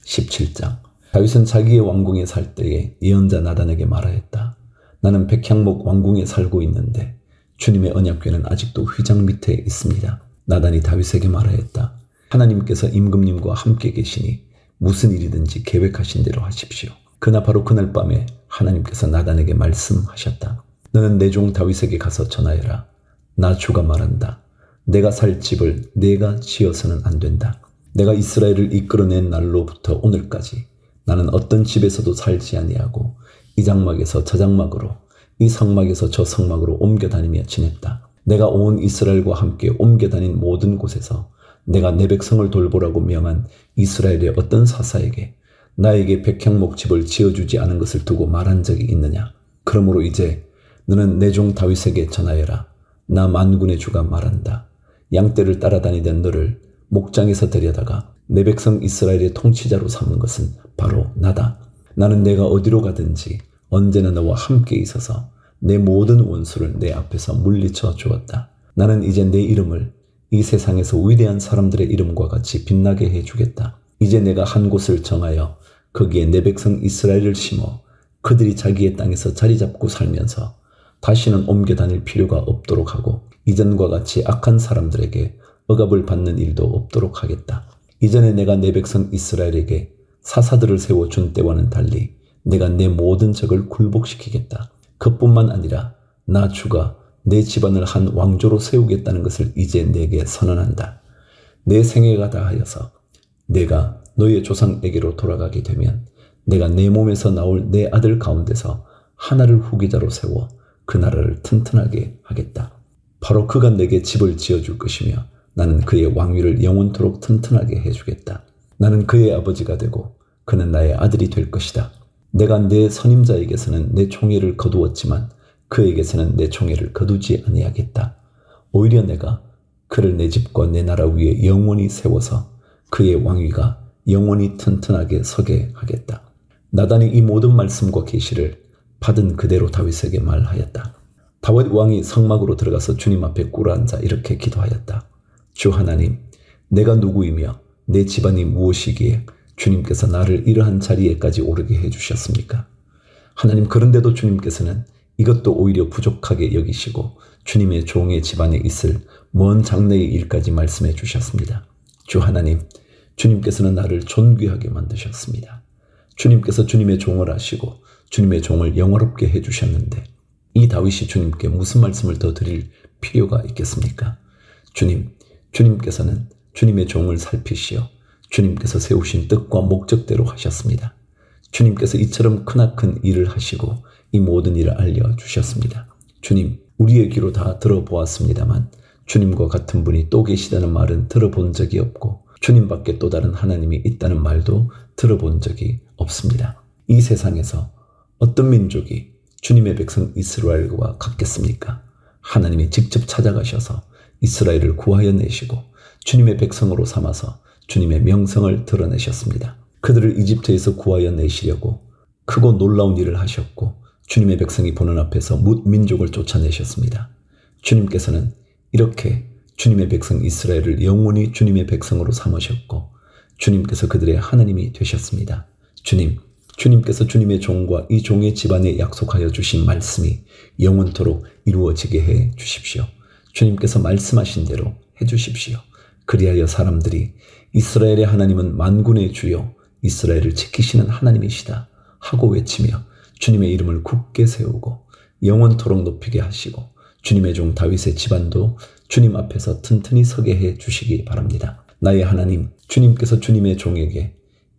17장. 다윗은 자기의 왕궁에 살 때에 예언자 나단에게 말하였다. 나는 백향목 왕궁에 살고 있는데 주님의 언약궤는 아직도 휘장 밑에 있습니다. 나단이 다윗에게 말하였다. 하나님께서 임금님과 함께 계시니 무슨 일이든지 계획하신 대로 하십시오. 그날 바로 그날 밤에 하나님께서 나단에게 말씀하셨다. 너는 내 종 다윗에게 가서 전하여라. 나 주가 말한다. 내가 살 집을 내가 지어서는 안 된다. 내가 이스라엘을 이끌어낸 날로부터 오늘까지 나는 어떤 집에서도 살지 아니하고 이 장막에서 저 장막으로 이 성막에서 저 성막으로 옮겨 다니며 지냈다. 내가 온 이스라엘과 함께 옮겨 다닌 모든 곳에서 내가 내 백성을 돌보라고 명한 이스라엘의 어떤 사사에게 나에게 백향목 집을 지어주지 않은 것을 두고 말한 적이 있느냐. 그러므로 이제 너는 내 종 다윗에게 전하여라. 나 만군의 주가 말한다. 양떼를 따라다니던 너를 목장에서 데려다가 내 백성 이스라엘의 통치자로 삼은 것은 바로 나다. 나는 내가 어디로 가든지 언제나 너와 함께 있어서 내 모든 원수를 내 앞에서 물리쳐 주었다. 나는 이제 내 이름을 이 세상에서 위대한 사람들의 이름과 같이 빛나게 해주겠다. 이제 내가 한 곳을 정하여 거기에 내 백성 이스라엘을 심어 그들이 자기의 땅에서 자리 잡고 살면서 다시는 옮겨 다닐 필요가 없도록 하고 이전과 같이 악한 사람들에게 억압을 받는 일도 없도록 하겠다. 이전에 내가 내 백성 이스라엘에게 사사들을 세워준 때와는 달리 내가 내 모든 적을 굴복시키겠다. 그뿐만 아니라 나 주가 내 집안을 한 왕조로 세우겠다는 것을 이제 내게 선언한다. 내 생애가 다하여서 내가 너의 조상에게로 돌아가게 되면 내가 내 몸에서 나올 내 아들 가운데서 하나를 후계자로 세워 그 나라를 튼튼하게 하겠다. 바로 그가 내게 집을 지어줄 것이며 나는 그의 왕위를 영원토록 튼튼하게 해주겠다. 나는 그의 아버지가 되고 그는 나의 아들이 될 것이다. 내가 내 선임자에게서는 내 총애를 거두었지만 그에게서는 내 총애를 거두지 아니하겠다. 오히려 내가 그를 내 집과 내 나라 위에 영원히 세워서 그의 왕위가 영원히 튼튼하게 서게 하겠다. 나단이 이 모든 말씀과 계시를 받은 그대로 다윗에게 말하였다. 다윗 왕이 성막으로 들어가서 주님 앞에 꿇어앉아 이렇게 기도하였다. 주 하나님, 내가 누구이며 내 집안이 무엇이기에 주님께서 나를 이러한 자리에까지 오르게 해주셨습니까? 하나님, 그런데도 주님께서는 이것도 오히려 부족하게 여기시고 주님의 종의 집안에 있을 먼 장래의 일까지 말씀해 주셨습니다. 주 하나님, 주님께서는 나를 존귀하게 만드셨습니다. 주님께서 주님의 종을 하시고 주님의 종을 영화롭게 해주셨는데 이 다윗이 주님께 무슨 말씀을 더 드릴 필요가 있겠습니까? 주님께서는 주님의 종을 살피시어 주님께서 세우신 뜻과 목적대로 하셨습니다. 주님께서 이처럼 크나큰 일을 하시고 이 모든 일을 알려주셨습니다. 주님, 우리의 귀로 다 들어보았습니다만 주님과 같은 분이 또 계시다는 말은 들어본 적이 없고 주님밖에 또 다른 하나님이 있다는 말도 들어본 적이 없습니다. 이 세상에서 어떤 민족이 주님의 백성 이스라엘과 같겠습니까? 하나님이 직접 찾아가셔서 이스라엘을 구하여 내시고 주님의 백성으로 삼아서 주님의 명성을 드러내셨습니다. 그들을 이집트에서 구하여 내시려고 크고 놀라운 일을 하셨고 주님의 백성이 보는 앞에서 민족을 쫓아내셨습니다. 주님께서는 이렇게 주님의 백성 이스라엘을 영원히 주님의 백성으로 삼으셨고 주님께서 그들의 하나님이 되셨습니다. 주님께서 주님의 종과 이 종의 집안에 약속하여 주신 말씀이 영원토록 이루어지게 해 주십시오. 주님께서 말씀하신 대로 해 주십시오. 그리하여 사람들이 이스라엘의 하나님은 만군의 주요 이스라엘을 지키시는 하나님이시다 하고 외치며 주님의 이름을 굳게 세우고 영원토록 높이게 하시고 주님의 종 다윗의 집안도 주님 앞에서 튼튼히 서게 해 주시기 바랍니다. 나의 하나님, 주님께서 주님의 종에게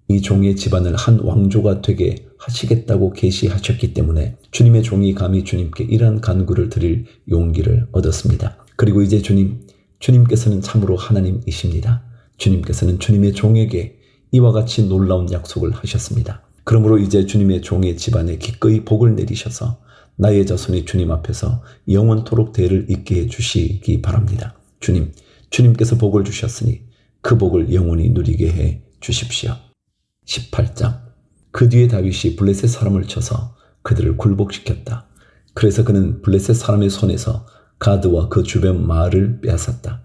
이 종의 집안을 한 왕조가 되게 하시겠다고 계시하셨기 때문에 주님의 종이 감히 주님께 이러한 간구를 드릴 용기를 얻었습니다. 그리고 이제 주님께서는 참으로 하나님이십니다. 주님께서는 주님의 종에게 이와 같이 놀라운 약속을 하셨습니다. 그러므로 이제 주님의 종의 집안에 기꺼이 복을 내리셔서 나의 자손이 주님 앞에서 영원토록 대를 잇게 해주시기 바랍니다. 주님께서 복을 주셨으니 그 복을 영원히 누리게 해 주십시오. 18장. 그 뒤에 다윗이 블레셋 사람을 쳐서 그들을 굴복시켰다. 그래서 그는 블레셋 사람의 손에서 가드와 그 주변 마을을 빼앗았다.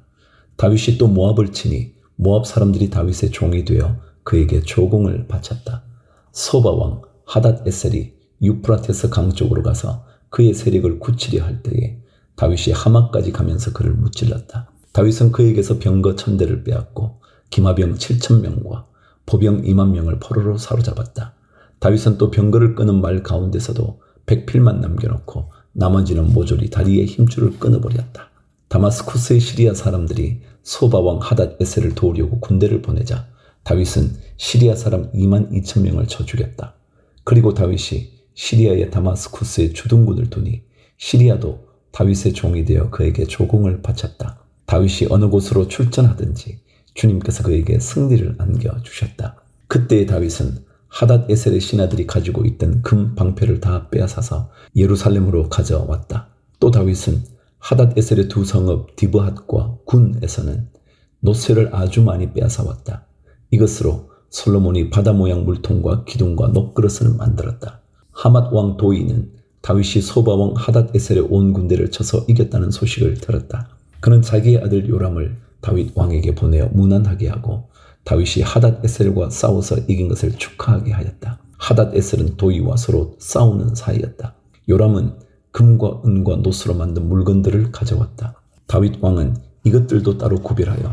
다윗이 또 모압을 치니 모압 사람들이 다윗의 종이 되어 그에게 조공을 바쳤다. 소바 왕 하닷 에셀이 유프라테스 강 쪽으로 가서 그의 세력을 굳히려 할 때에 다윗이 하마까지 가면서 그를 무찔렀다. 다윗은 그에게서 병거 1000대를 빼앗고 기마병 7000명과 보병 20000명을 포로로 사로잡았다. 다윗은 또 병거를 끄는 말 가운데서도 백필만 남겨놓고 나머지는 모조리 다리의 힘줄을 끊어버렸다. 다마스쿠스의 시리아 사람들이 소바 왕 하닷 에셀을 도우려고 군대를 보내자 다윗은 시리아 사람 22,000명을 쳐 죽였다. 그리고 다윗이 시리아의 다마스쿠스에 주둔군을 두니 시리아도 다윗의 종이 되어 그에게 조공을 바쳤다. 다윗이 어느 곳으로 출전하든지 주님께서 그에게 승리를 안겨주셨다. 그때의 다윗은 하닷 에셀의 신하들이 가지고 있던 금 방패를 다 빼앗아서 예루살렘으로 가져왔다. 또 다윗은 하닷 에셀의 두 성읍 디브핫과 군에서는 노쇠를 아주 많이 빼앗아왔다. 이것으로 솔로몬이 바다 모양 물통과 기둥과 녹그릇을 만들었다. 하맛 왕 도이는 다윗이 소바 왕 하닷 에셀의 온 군대를 쳐서 이겼다는 소식을 들었다. 그는 자기의 아들 요람을 다윗 왕에게 보내어 무난하게 하고 다윗이 하닷 에셀과 싸워서 이긴 것을 축하하게 하였다. 하닷 에셀은 도이와 서로 싸우는 사이였다. 요람은 금과 은과 노스로 만든 물건들을 가져왔다. 다윗 왕은 이것들도 따로 구별하여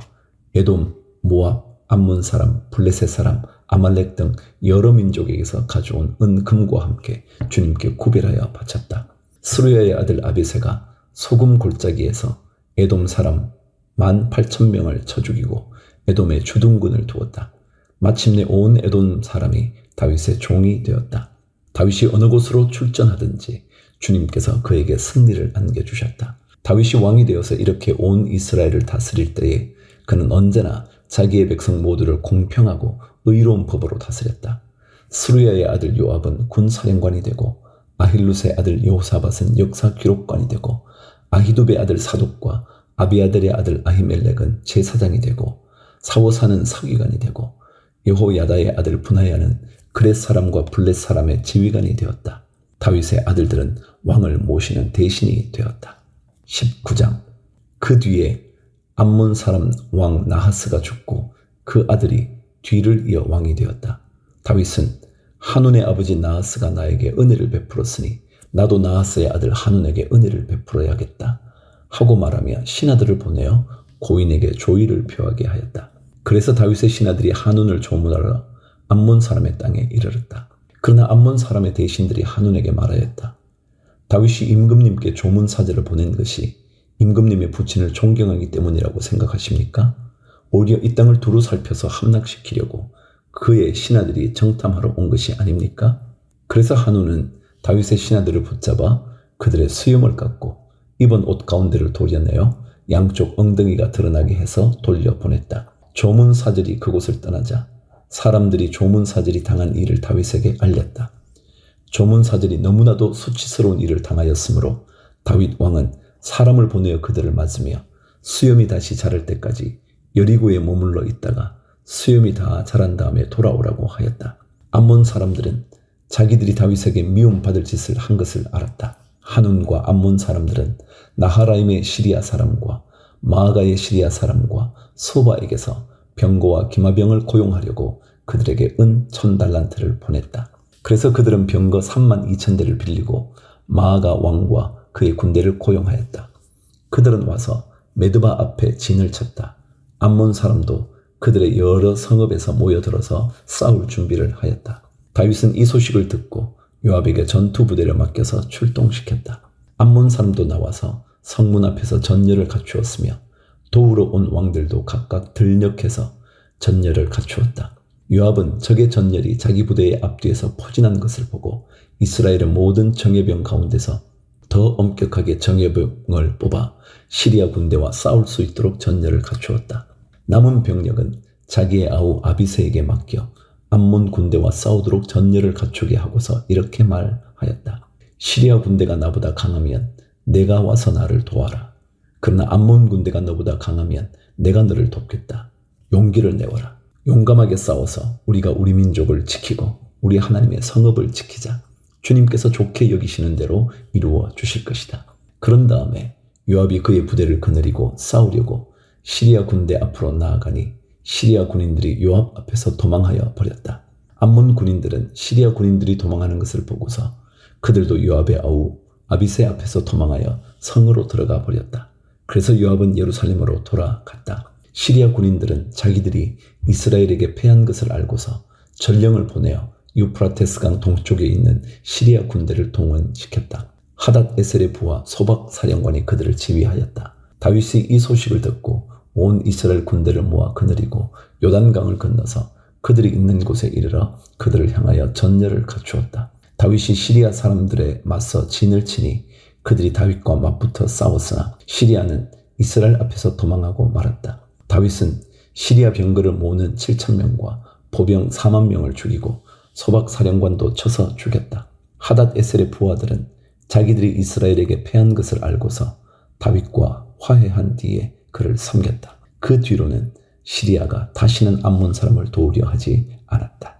에돔, 모압, 암몬 사람, 블레셋 사람, 아말렉 등 여러 민족에게서 가져온 은, 금과 함께 주님께 구별하여 바쳤다. 스루야의 아들 아비새가 소금 골짜기에서 에돔 사람 18,000명을 쳐 죽이고 에돔에 주둔군을 두었다. 마침내 온 에돔 사람이 다윗의 종이 되었다. 다윗이 어느 곳으로 출전하든지 주님께서 그에게 승리를 안겨주셨다. 다윗이 왕이 되어서 이렇게 온 이스라엘을 다스릴 때에 그는 언제나 자기의 백성 모두를 공평하고 의로운 법으로 다스렸다. 스루야의 아들 요압은 군사령관이 되고 아힐룻의 아들 여호사밧은 역사 기록관이 되고 아히두베의 아들 사독과 아비아들의 아들 아히멜렉은 제사장이 되고 사오사는 서기관이 되고 여호야다의 아들 분하야는 그렛 사람과 블렛 사람의 지휘관이 되었다. 다윗의 아들들은 왕을 모시는 대신이 되었다. 19장. 그 뒤에 암몬 사람 왕 나하스가 죽고 그 아들이 뒤를 이어 왕이 되었다. 다윗은 하눈의 아버지 나하스가 나에게 은혜를 베풀었으니 나도 나하스의 아들 하눈에게 은혜를 베풀어야겠다 하고 말하며 신하들을 보내어 고인에게 조의를 표하게 하였다. 그래서 다윗의 신하들이 하눈을 조문하러 암몬 사람의 땅에 이르렀다. 그러나 암몬 사람의 대신들이 하눈에게 말하였다. 다윗이 임금님께 조문 사절을 보낸 것이 임금님의 부친을 존경하기 때문이라고 생각하십니까? 오히려 이 땅을 두루 살펴서 함락시키려고 그의 신하들이 정탐하러 온 것이 아닙니까? 그래서 하눈은 다윗의 신하들을 붙잡아 그들의 수염을 깎고 입은 옷 가운데를 도려내어 양쪽 엉덩이가 드러나게 해서 돌려보냈다. 조문사절이 그곳을 떠나자 사람들이 조문사절이 당한 일을 다윗에게 알렸다. 조문사절이 너무나도 수치스러운 일을 당하였으므로 다윗 왕은 사람을 보내어 그들을 맞으며 수염이 다시 자랄 때까지 여리고에 머물러 있다가 수염이 다 자란 다음에 돌아오라고 하였다. 암몬 사람들은 자기들이 다윗에게 미움받을 짓을 한 것을 알았다. 하눈과 암몬 사람들은 나하라임의 시리아 사람과 마아가의 시리아 사람과 소바에게서 병거와 기마병을 고용하려고 그들에게 은 1000달란트를 보냈다. 그래서 그들은 병거 32,000대를 빌리고 마아가 왕과 그의 군대를 고용하였다. 그들은 와서 메드바 앞에 진을 쳤다. 암몬 사람도 그들의 여러 성읍에서 모여들어서 싸울 준비를 하였다. 다윗은 이 소식을 듣고 요압에게 전투 부대를 맡겨서 출동시켰다. 암몬 사람도 나와서 성문 앞에서 전열을 갖추었으며 도우러 온 왕들도 각각 들녘에서 전열을 갖추었다. 요압은 적의 전열이 자기 부대의 앞뒤에서 포진한 것을 보고 이스라엘의 모든 정예병 가운데서 더 엄격하게 정예병을 뽑아 시리아 군대와 싸울 수 있도록 전열을 갖추었다. 남은 병력은 자기의 아우 아비새에게 맡겨 암몬 군대와 싸우도록 전열을 갖추게 하고서 이렇게 말하였다. 시리아 군대가 나보다 강하면 내가 와서 나를 도와라. 그러나 암몬 군대가 너보다 강하면 내가 너를 돕겠다. 용기를 내어라. 용감하게 싸워서 우리가 우리 민족을 지키고 우리 하나님의 성읍을 지키자. 주님께서 좋게 여기시는 대로 이루어 주실 것이다. 그런 다음에 요압이 그의 부대를 거느리고 싸우려고 시리아 군대 앞으로 나아가니 시리아 군인들이 요압 앞에서 도망하여 버렸다. 암몬 군인들은 시리아 군인들이 도망하는 것을 보고서 그들도 요압의 아우 아비새 앞에서 도망하여 성으로 들어가 버렸다. 그래서 요압은 예루살렘으로 돌아갔다. 시리아 군인들은 자기들이 이스라엘에게 패한 것을 알고서 전령을 보내어 유프라테스 강 동쪽에 있는 시리아 군대를 동원시켰다. 하닷 에셀의 부하 소박 사령관이 그들을 지휘하였다. 다윗이 이 소식을 듣고 온 이스라엘 군대를 모아 거느리고 요단강을 건너서 그들이 있는 곳에 이르러 그들을 향하여 전열을 갖추었다. 다윗이 시리아 사람들에 맞서 진을 치니 그들이 다윗과 맞붙어 싸웠으나 시리아는 이스라엘 앞에서 도망하고 말았다. 다윗은 시리아 병거를 모으는 7,000명과 보병 40,000명을 죽이고 소박 사령관도 쳐서 죽였다. 하닷 에셀의 부하들은 자기들이 이스라엘에게 패한 것을 알고서 다윗과 화해한 뒤에 그를 섬겼다. 그 뒤로는 시리아가 다시는 암몬 사람을 도우려 하지 않았다.